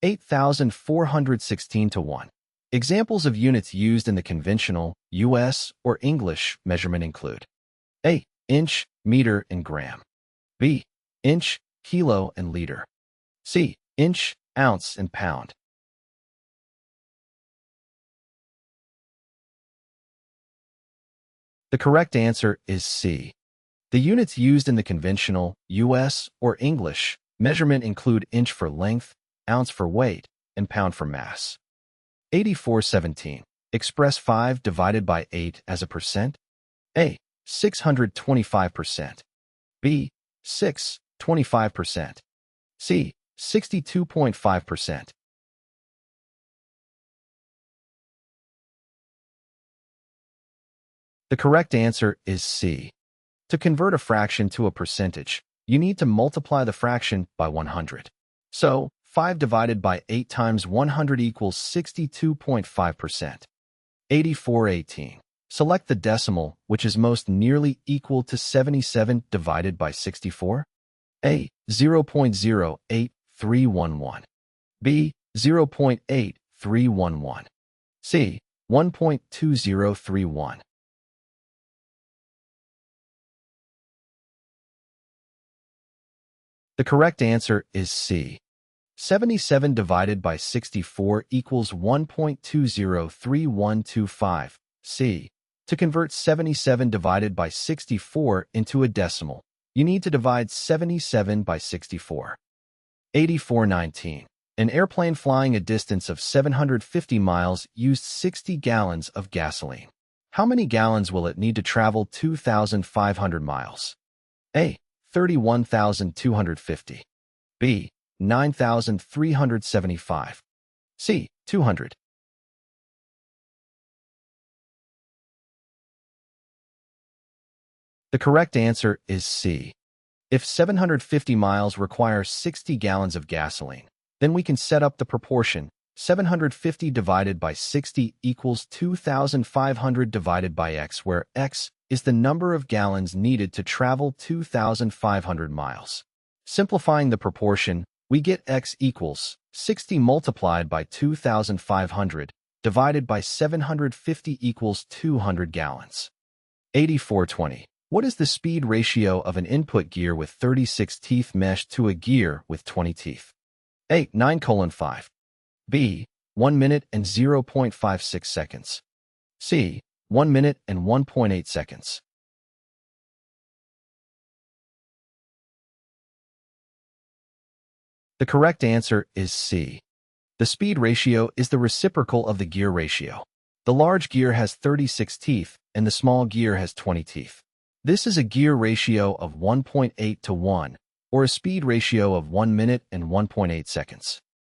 Q8416-1. Examples of units used in the conventional US or English measurement include A. Inch, meter, and gram. B. Inch, kilo, and liter. C. Inch, ounce, and pound. The correct answer is C. The units used in the conventional US or English measurement include inch for length, ounce for weight, and pound for mass. 8417. Express 5 divided by 8 as a percent. A. 625%. B. 625%. C. 62.5%. The correct answer is C. To convert a fraction to a percentage, you need to multiply the fraction by 100. So, 5 divided by 8 times 100 equals 62.5%. 8418. Select the decimal which is most nearly equal to 77 divided by 64. A. 0.08311. B. 0.8311. C. 1.2031. The correct answer is C. 77 divided by 64 equals 1.203125. C. To convert 77 divided by 64 into a decimal, you need to divide 77 by 64. 8419. An airplane flying a distance of 750 miles used 60 gallons of gasoline. How many gallons will it need to travel 2,500 miles? A. 31,250. B. 9,375. C. 200. The correct answer is C. If 750 miles require 60 gallons of gasoline, then we can set up the proportion 750 divided by 60 equals 2,500 divided by x, where x is the number of gallons needed to travel 2,500 miles. Simplifying the proportion, we get x equals 60 multiplied by 2,500 divided by 750 equals 200 gallons. 8420. What is the speed ratio of an input gear with 36 teeth meshed to a gear with 20 teeth? A. 9:5. B. 1 minute and 0.56 seconds. C. 1 minute and 1.8 seconds. The correct answer is C. The speed ratio is the reciprocal of the gear ratio. The large gear has 36 teeth and the small gear has 20 teeth. This is a gear ratio of 1.8 to 1, or a speed ratio of 1 minute and 1.8 seconds.